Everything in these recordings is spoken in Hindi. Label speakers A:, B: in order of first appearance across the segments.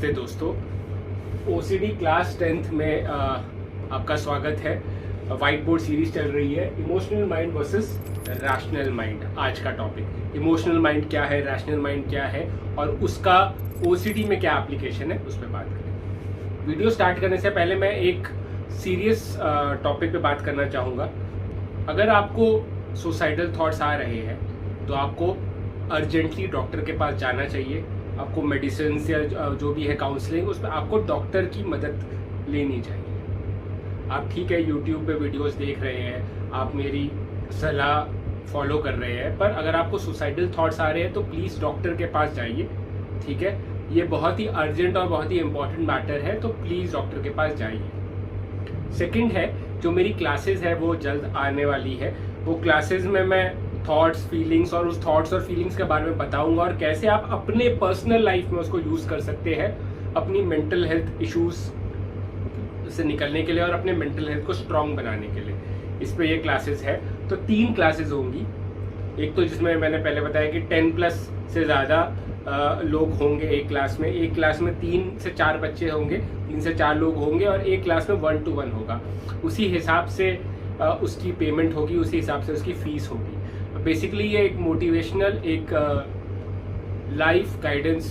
A: नमस्ते दोस्तों, ओसीडी क्लास 10th में आपका स्वागत है। वाइट बोर्ड सीरीज चल रही है, emotional mind versus rational mind. आज का टॉपिक इमोशनल माइंड क्या है, रैशनल माइंड क्या है और उसका ओसीडी में क्या एप्लीकेशन है, उस पर बात करें। वीडियो स्टार्ट करने से पहले मैं एक सीरियस टॉपिक पे बात करना चाहूँगा। अगर आपको सुसाइडल थॉट्स आ रहे हैं तो आपको अर्जेंटली डॉक्टर के पास जाना चाहिए। आपको मेडिसिन या जो भी है काउंसलिंग, उस पर आपको डॉक्टर की मदद लेनी चाहिए। आप ठीक है यूट्यूब पे वीडियोस देख रहे हैं, आप मेरी सलाह फॉलो कर रहे हैं, पर अगर आपको सुसाइडल थॉट्स आ रहे हैं तो प्लीज़ डॉक्टर के पास जाइए। ठीक है, ये बहुत ही अर्जेंट और बहुत ही इम्पोर्टेंट मैटर है, तो प्लीज़ डॉक्टर के पास जाइए। सेकंड है, जो मेरी क्लासेस है वो जल्द आने वाली है। वो क्लासेस में मैं थॉट्स, फीलिंग्स और उस थॉट्स और फीलिंग्स के बारे में बताऊंगा और कैसे आप अपने पर्सनल लाइफ में उसको यूज़ कर सकते हैं अपनी मेंटल हेल्थ इश्यूज से निकलने के लिए और अपने मेंटल हेल्थ को स्ट्रांग बनाने के लिए। इस पे ये क्लासेस है। तो 3 क्लासेस होंगी। एक तो जिसमें मैंने पहले बताया कि 10+ से ज़्यादा लोग होंगे एक क्लास में। एक क्लास में 3 से 4 बच्चे होंगे, 3 से 4 लोग होंगे और एक क्लास में 1 to 1 होगा। उसी हिसाब से उसकी पेमेंट होगी, उसी हिसाब से उसकी फीस होगी। बेसिकली ये एक मोटिवेशनल, एक लाइफ गाइडेंस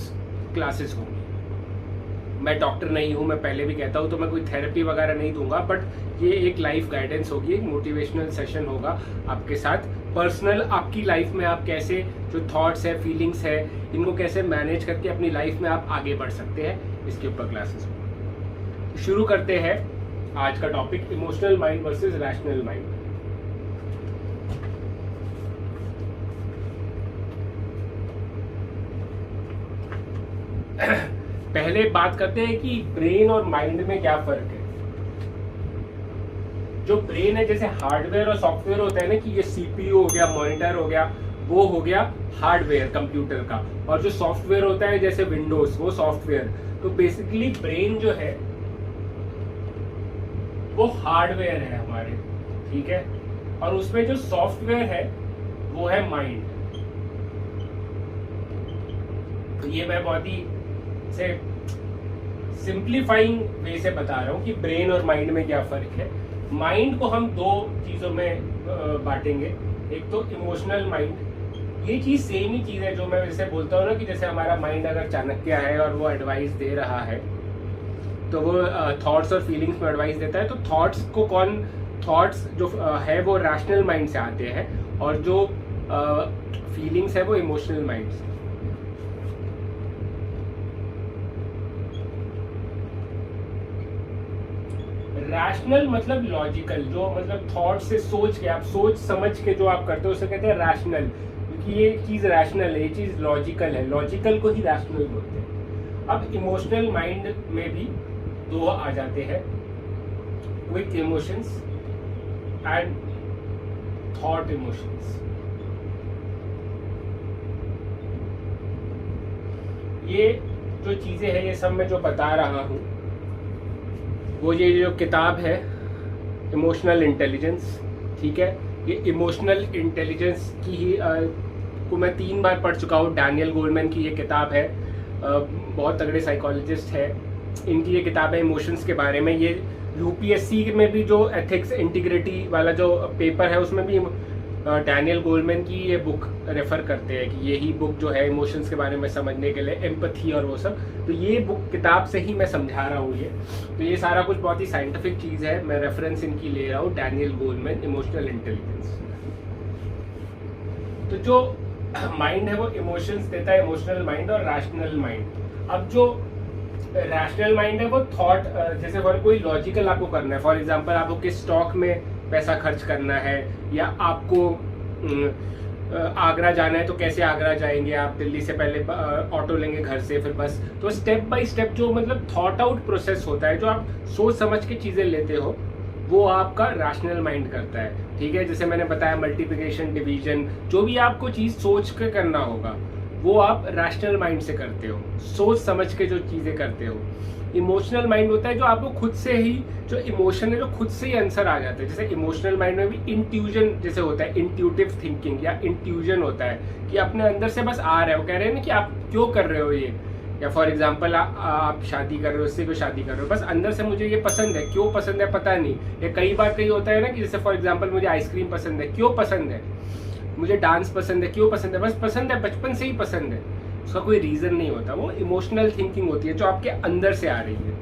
A: क्लासेस होंगी। मैं डॉक्टर नहीं हूँ, मैं पहले भी कहता हूँ, तो मैं कोई थेरेपी वगैरह नहीं दूंगा, बट ये एक लाइफ गाइडेंस होगी, एक मोटिवेशनल सेशन होगा आपके साथ। पर्सनल आपकी लाइफ में आप कैसे जो थॉट्स है, फीलिंग्स है, इनको कैसे मैनेज करके अपनी लाइफ में आप आगे बढ़ सकते हैं, इसके ऊपर क्लासेस होंगी। शुरू करते हैं आज का topic, emotional mind versus rational mind. पहले बात करते हैं कि ब्रेन और माइंड में क्या फर्क है। जो ब्रेन है, जैसे हार्डवेयर और सॉफ्टवेयर होता है ना, कि ये सीपीयू हो गया, मॉनिटर हो गया, वो हो गया हार्डवेयर कंप्यूटर का, और जो सॉफ्टवेयर होता है जैसे विंडोज, वो सॉफ्टवेयर। तो बेसिकली ब्रेन जो है वो हार्डवेयर है हमारे, ठीक है, और उसमें जो सॉफ्टवेयर है वो है माइंड। तो ये मैं बहुत ही से सिंप्लीफाइंग वे से बता रहा हूँ कि ब्रेन और माइंड में क्या फर्क है। माइंड को हम 2 चीजों में बांटेंगे। एक तो इमोशनल माइंड, ये चीज सेम ही चीज है जो मैं जैसे बोलता हूँ ना, कि जैसे हमारा माइंड अगर चाणक्य है और वो एडवाइस दे रहा है, तो वो थॉट्स और फीलिंग्स में एडवाइस देता है। तो थॉट्स जो है वो रैशनल माइंड से आते हैं और जो फीलिंग्स है वो इमोशनल माइंड से। रैशनल मतलब लॉजिकल, जो मतलब थॉट से सोच के, आप सोच समझ के जो आप करते हो उसे कहते हैं रैशनल, क्योंकि ये चीज रैशनल है, ये चीज लॉजिकल है, लॉजिकल को ही रैशनल बोलते हैं। अब इमोशनल माइंड में भी 2 आ जाते हैं, quick emotions and thought emotions. ये जो चीजें हैं, ये सब मैं जो बता रहा हूँ, वो ये जो किताब है इमोशनल इंटेलिजेंस, ठीक है, ये इमोशनल इंटेलिजेंस की ही को मैं 3 बार पढ़ चुका हूँ। डैनियल गोलमैन की ये किताब है, बहुत तगड़े साइकोलॉजिस्ट है, इनकी ये किताब है इमोशंस के बारे में। ये यूपीएससी में भी जो एथिक्स इंटीग्रिटी वाला जो पेपर है, उसमें भी डैनियल गोलमैन की ये बुक रेफर करते हैं कि यही बुक जो है इमोशंस के बारे में समझने के लिए, एम्पैथी और वो सब। तो ये बुक किताब से ही मैं समझा रहा हूँ ये। तो ये सारा कुछ बहुत ही साइंटिफिक चीज़ है, मैं रेफरेंस इनकी ले रहा हूँ, डैनियल गोलमैन, इमोशनल इंटेलिजेंस। तो जो माइंड है वो इमोशंस देता है, इमोशनल माइंड और रैशनल माइंड। अब जो रैशनल माइंड है वो थॉट, जैसे कोई लॉजिकल आपको करना है, फॉर एग्जांपल आपको किस स्टॉक में पैसा खर्च करना है, या आपको आगरा जाना है तो कैसे आगरा जाएंगे आप, दिल्ली से पहले ऑटो लेंगे घर से, फिर बस। तो स्टेप बाय स्टेप जो मतलब थॉट आउट प्रोसेस होता है, जो आप सोच समझ के चीज़ें लेते हो, वो आपका रैशनल माइंड करता है, ठीक है। जैसे मैंने बताया मल्टीप्लिकेशन, डिवीजन, जो भी आपको चीज़ सोच के करना होगा वो आप रैशनल माइंड से करते हो, सोच समझ के जो चीज़ें करते हो। इमोशनल माइंड होता है जो आपको खुद से ही, जो इमोशन है जो खुद से ही आंसर आ जाता है। जैसे इमोशनल माइंड में भी इंट्यूजन जैसे होता है, इंट्यूटिव थिंकिंग या इंट्यूजन होता है कि अपने अंदर से बस आ रहा है, वो कह रहे हैं ना कि आप क्यों कर रहे हो ये, या फॉर एग्जाम्पल आप शादी कर रहे हो, उससे कोई शादी कर रहे हो, बस अंदर से मुझे ये पसंद है, क्यों पसंद है पता नहीं। या कई बार कई होता है ना कि जैसे फॉर एग्जाम्पल मुझे आइसक्रीम पसंद है, क्यों पसंद है, मुझे डांस पसंद है, क्यों पसंद है, बस पसंद है, बचपन से ही पसंद है, उसका कोई रीजन नहीं होता। वो इमोशनल थिंकिंग होती है जो आपके अंदर से आ रही है।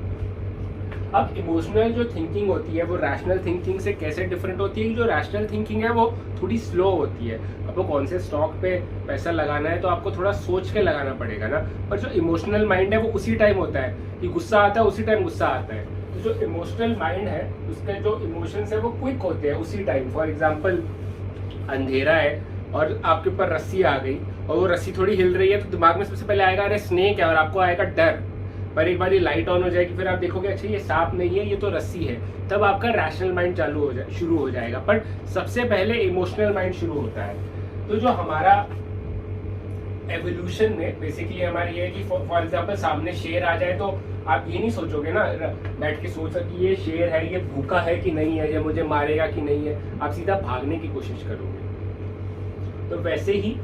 A: अब इमोशनल जो थिंकिंग होती है वो रैशनल थिंकिंग से कैसे डिफरेंट होती है? जो रैशनल थिंकिंग है वो थोड़ी स्लो होती है। आपको कौन से स्टॉक पे पैसा लगाना है तो आपको थोड़ा सोच के लगाना पड़ेगा ना। पर जो इमोशनल माइंड है वो उसी टाइम होता है कि गुस्सा आता है, उसी टाइम गुस्सा आता है। तो जो इमोशनल माइंड है उसके जो इमोशंस है वो क्विक होते हैं उसी टाइम। फॉर एग्जाम्पल अंधेरा है और आपके ऊपर रस्सी आ गई और वो रस्सी थोड़ी हिल रही है तो दिमाग में सबसे पहले आएगा अरे स्नेक है, और आपको आएगा डर। पर एक बार ये लाइट ऑन हो जाएगी फिर आप देखोगे अच्छा ये सांप नहीं है, ये तो रस्सी है, तब आपका रैशनल माइंड शुरू हो जाएगा। पर सबसे पहले इमोशनल माइंड शुरू होता है। तो जो हमारा एवोल्यूशन में बेसिकली हमारी ये है कि फॉर एग्जांपल सामने शेर आ जाए तो आप ये नहीं सोचोगे ना, बैठ के सोच कि ये शेर है, ये भूखा है कि नहीं है, ये मुझे मारेगा कि नहीं है, आप सीधा भागने की कोशिश करोगे। तो वैसे ही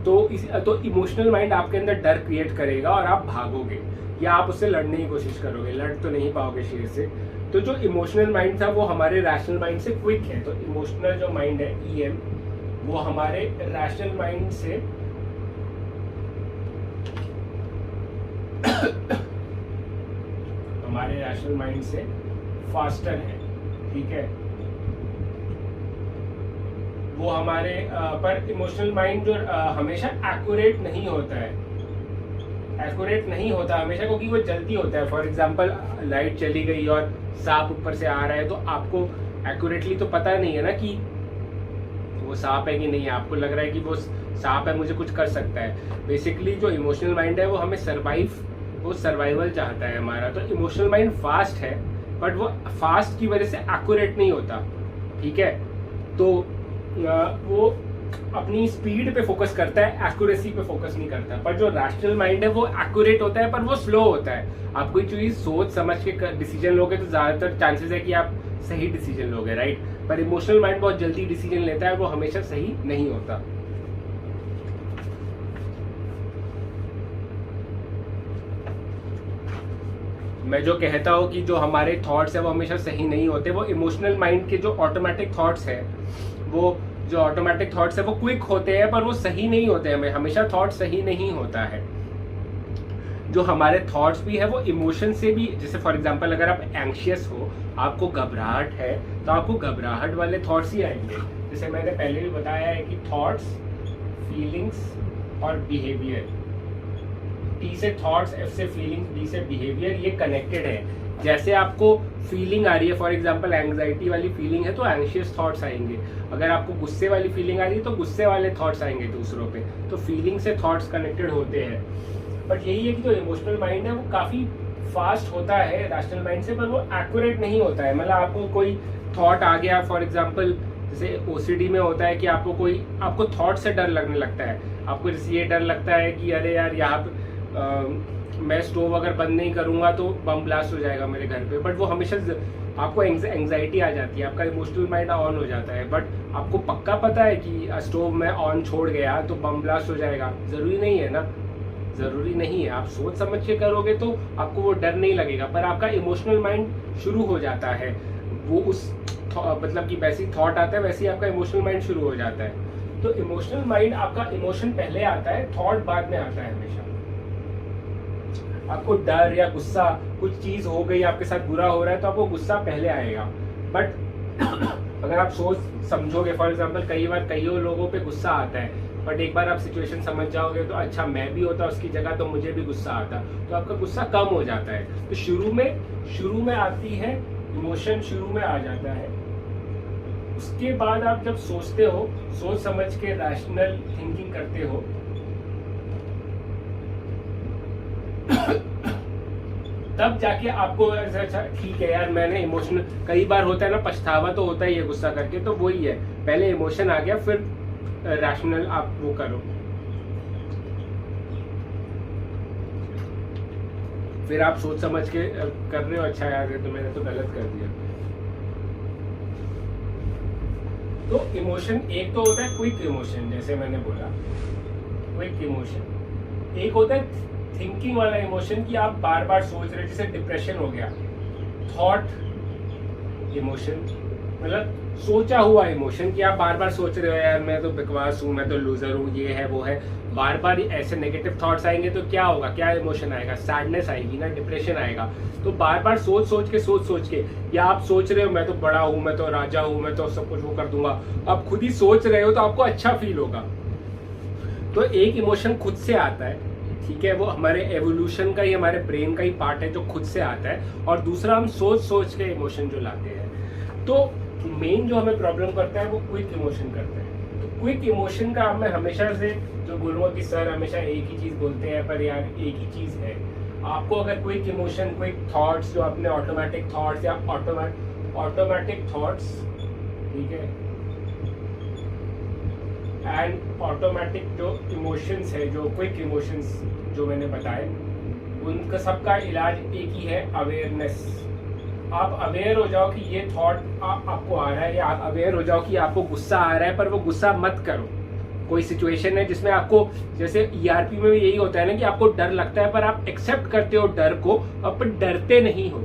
A: तो इमोशनल माइंड आपके अंदर डर क्रिएट करेगा और आप भागोगे या आप उससे लड़ने की कोशिश करोगे, लड़ तो नहीं पाओगे शेर से। तो जो इमोशनल माइंड था वो हमारे रैशनल माइंड से क्विक है। तो इमोशनल जो माइंड है EM वो हमारे रैशनल माइंड से फास्टर है, ठीक है। वो हमारे पर इमोशनल माइंड जो हमेशा एक्यूरेट नहीं होता है, एक्यूरेट नहीं होता हमेशा, क्योंकि वो जल्दी होता है। फॉर एग्जांपल लाइट चली गई और सांप ऊपर से आ रहा है तो आपको एक्यूरेटली तो पता नहीं है ना कि वो सांप है कि नहीं है, आपको लग रहा है कि वो सांप है, मुझे कुछ कर सकता है। बेसिकली जो इमोशनल माइंड है वो हमें सर्वाइवल चाहता है हमारा। तो इमोशनल माइंड फास्ट है बट वो फास्ट की वजह से एक्यूरेट नहीं होता, ठीक है। तो वो अपनी स्पीड पे फोकस करता है, एक्यूरेसी पे फोकस नहीं करता। पर जो रैशनल माइंड है वो एक्यूरेट होता है पर वो स्लो होता है। आप कोई चीज सोच समझ के डिसीजन लोगे तो ज्यादातर चांसेस है कि आप सही डिसीजन लोगे, राइट। पर इमोशनल माइंड बहुत जल्दी डिसीजन लेता है, वो हमेशा सही नहीं होता। मैं जो कहता हूँ कि जो हमारे थॉट्स है वो हमेशा सही नहीं होते, वो इमोशनल माइंड के जो ऑटोमेटिक थॉट्स है वो क्विक होते हैं पर वो सही नहीं होते हैं। हमेशा थॉट सही नहीं होता है। जो हमारे थॉट्स भी है वो इमोशन से भी, जैसे फॉर एग्जांपल अगर आप एंग्शियस हो, आपको घबराहट है तो आपको घबराहट वाले थॉट्स ही आएंगे। जैसे मैंने पहले भी बताया है कि थॉट्स, फीलिंग्स और बिहेवियर, T से थॉट्स, F से फीलिंग्स, B से बिहेवियर, ये कनेक्टेड है। जैसे आपको फीलिंग आ रही है, फॉर एग्जांपल एंग्जाइटी वाली फीलिंग है तो एंग्शियस थॉट्स आएंगे। अगर आपको गुस्से वाली फीलिंग आ रही है तो गुस्से वाले थॉट्स आएंगे दूसरों पे। तो फीलिंग से थॉट्स कनेक्टेड होते हैं। बट यही है कि जो इमोशनल माइंड है वो काफी फास्ट होता है रैशनल माइंड से, पर वो एक्यूरेट नहीं होता है। मतलब आपको कोई थॉट आ गया, फॉर एग्जांपल जैसे OCD में होता है कि आपको थॉट से डर लगने लगता है। आपको जैसे ये डर लगता है कि अरे यार यहाँ पे मैं स्टोव अगर बंद नहीं करूंगा तो बम ब्लास्ट हो जाएगा मेरे घर पे। बट वो हमेशा आपको एंग्जाइटी आ जाती है, आपका इमोशनल माइंड ऑन हो जाता है। बट आपको पक्का पता है कि स्टोव में ऑन छोड़ गया तो बम ब्लास्ट हो जाएगा? जरूरी नहीं है ना, जरूरी नहीं है। आप सोच समझ के करोगे तो आपको वो डर नहीं लगेगा, पर आपका इमोशनल माइंड शुरू हो जाता है। वो उस मतलब कि वैसी थॉट आता है वैसे ही आपका इमोशनल माइंड शुरू हो जाता है। तो इमोशनल माइंड, आपका इमोशन पहले आता है, थॉट बाद में आता है हमेशा। आपको डर या गुस्सा, कुछ चीज हो गई आपके साथ, बुरा हो रहा है तो आपको गुस्सा पहले आएगा। बट अगर आप सोच समझोगे, फॉर एग्जांपल कई लोगों पे गुस्सा आता है, बट एक बार आप सिचुएशन समझ जाओगे तो अच्छा मैं भी होता उसकी जगह तो मुझे भी गुस्सा आता, तो आपका गुस्सा कम हो जाता है। तो शुरू में आती है इमोशन, शुरू में आ जाता है। उसके बाद आप जब सोचते हो, सोच समझ के रैशनल थिंकिंग करते हो, तब जाके आपको अच्छा ठीक है यार मैंने इमोशनल, कई बार होता है ना पछतावा तो होता ही है गुस्सा करके, तो वही है पहले इमोशन आ गया फिर रैशनल आप वो करो, फिर आप सोच समझ के कर रहे हो। अच्छा यार तो मैंने तो गलत कर दिया। तो इमोशन एक तो होता है क्विक इमोशन, जैसे मैंने बोला क्विक इमोशन, एक होता है थिंकिंग वाला इमोशन कि आप बार बार सोच रहे, जैसे डिप्रेशन हो गया, थॉट इमोशन, मतलब सोचा हुआ इमोशन कि आप बार बार सोच रहे हो यार मैं तो बकवास हूँ, मैं तो लूजर हूँ, ये है वो है, बार बार ऐसे नेगेटिव थॉट्स आएंगे तो क्या होगा, क्या इमोशन आएगा, सैडनेस आएगी ना, डिप्रेशन आएगा। तो बार बार सोच सोच के, या आप सोच रहे हो मैं तो बड़ा हूँ, मैं तो राजा हूँ, मैं तो सब कुछ वो कर दूंगा, आप खुद ही सोच रहे हो तो आपको अच्छा फील होगा। तो एक इमोशन खुद से आता है, ठीक है, वो हमारे एवोल्यूशन का ही, हमारे ब्रेन का ही पार्ट है जो खुद से आता है, और दूसरा हम सोच के इमोशन जो लाते हैं। तो मेन जो हमें प्रॉब्लम करता है वो क्विक इमोशन करता है। तो क्विक इमोशन का मैं हमेशा से जो बोलूँगा कि सर हमेशा एक ही चीज़ बोलते हैं, पर यार एक ही चीज़ है। आपको अगर क्विक इमोशन, क्विक थॉट्स, जो अपने ऑटोमेटिक थॉट्स या ऑटोमेटिक थॉट्स, ठीक है, एंड ऑटोमेटिक जो इमोशंस है, जो क्विक इमोशंस जो मैंने बताए, उनका सबका इलाज एक ही है, अवेयरनेस। आप अवेयर हो जाओ कि ये थॉट आपको आ रहा है, या आप अवेयर हो जाओ कि आपको गुस्सा आ रहा है, पर वो गुस्सा मत करो। कोई सिचुएशन है जिसमें आपको, जैसे ईआरपी में भी यही होता है ना कि आपको डर लगता है पर आप एक्सेप्ट करते हो डर को, अब डरते नहीं हो।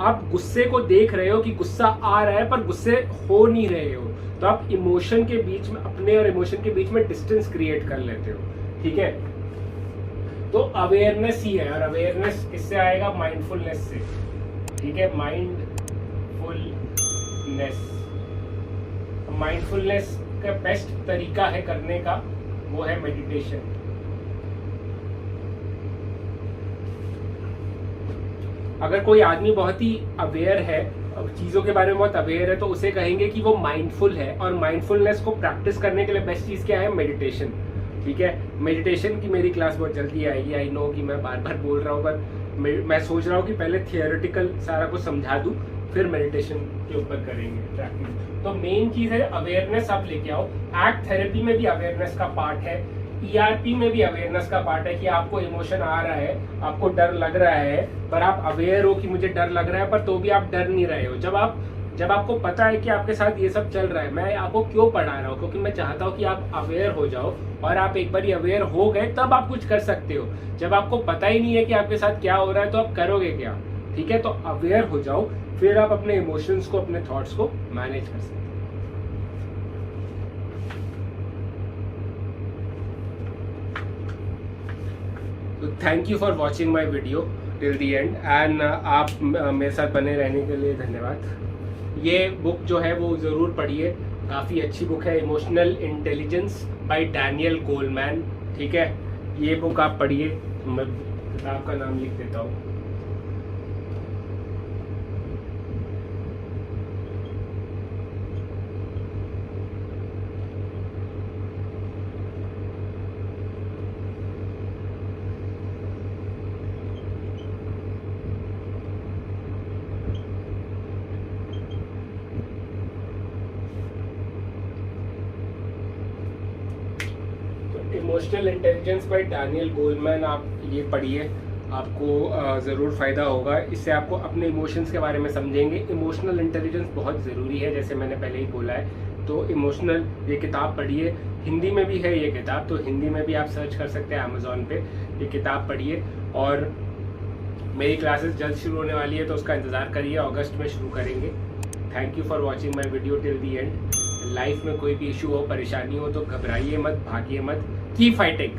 A: आप गुस्से को देख रहे हो कि गुस्सा आ रहा है पर गुस्से हो नहीं रहे हो, तो आप इमोशन के बीच में, अपने और इमोशन के बीच में डिस्टेंस क्रिएट कर लेते हो, ठीक है। तो अवेयरनेस ही है, और अवेयरनेस किससे आएगा, माइंडफुलनेस से, ठीक है, माइंडफुलनेस का बेस्ट तरीका है करने का, वो है मेडिटेशन। अगर कोई आदमी बहुत ही अवेयर है, चीजों के बारे में बहुत अवेयर है, तो उसे कहेंगे कि वो माइंडफुल है। और माइंडफुलनेस को प्रैक्टिस करने के लिए बेस्ट चीज क्या है, मेडिटेशन, ठीक है। मेडिटेशन की मेरी क्लास बहुत जल्दी आएगी। आई नो कि मैं बार बार बोल रहा हूँ, पर मैं सोच रहा हूँ कि पहले थियोरेटिकल सारा कुछ समझा दूँ, फिर मेडिटेशन के ऊपर करेंगे प्रैक्टिस। तो मेन चीज है अवेयरनेस, आप लेके आओ। एक्ट थेरेपी में भी अवेयरनेस का पार्ट है, ईआरपी में भी अवेयरनेस का पार्ट है कि आपको इमोशन आ रहा है, आपको डर लग रहा है, पर आप अवेयर हो कि मुझे डर लग रहा है, पर तो भी आप डर नहीं रहे हो। जब आपको पता है कि आपके साथ ये सब चल रहा है, मैं आपको क्यों पढ़ा रहा हूँ, क्योंकि मैं चाहता हूँ कि आप अवेयर हो जाओ, और आप एक बार अवेयर हो गए तब आप कुछ कर सकते हो। जब आपको पता ही नहीं है कि आपके साथ क्या हो रहा है तो आप करोगे क्या, ठीक है। तो अवेयर हो जाओ, फिर आप अपने इमोशंस को, अपने थॉट्स को मैनेज कर सकते हो। तो thank you for watching my video till the and, and आप मेरे साथ बने रहने के लिए धन्यवाद। ये बुक जो है वो ज़रूर पढ़िए, काफ़ी अच्छी बुक है, emotional intelligence bye Daniel Goleman, ठीक है। ये बुक आप पढ़िए, मैं किताब का नाम लिख देता हूँ। Emotional intelligence bye Daniel Goleman, आप ये पढ़िए, आपको ज़रूर फ़ायदा होगा। इससे आपको अपने इमोशंस के बारे में समझेंगे। इमोशनल इंटेलिजेंस बहुत ज़रूरी है, जैसे मैंने पहले ही बोला है। तो इमोशनल ये किताब पढ़िए, हिंदी में भी है ये किताब, तो हिंदी में भी आप सर्च कर सकते हैं अमेज़ॉन पे, ये किताब पढ़िए। और मेरी क्लासेस जल्द शुरू होने वाली है, तो उसका इंतज़ार करिए, अगस्त में शुरू करेंगे। Thank you for watching my video till the and. Life में कोई भी इशू हो, परेशानी हो, तो घबराइए मत, भागिए मत, कीप फाइटिंग।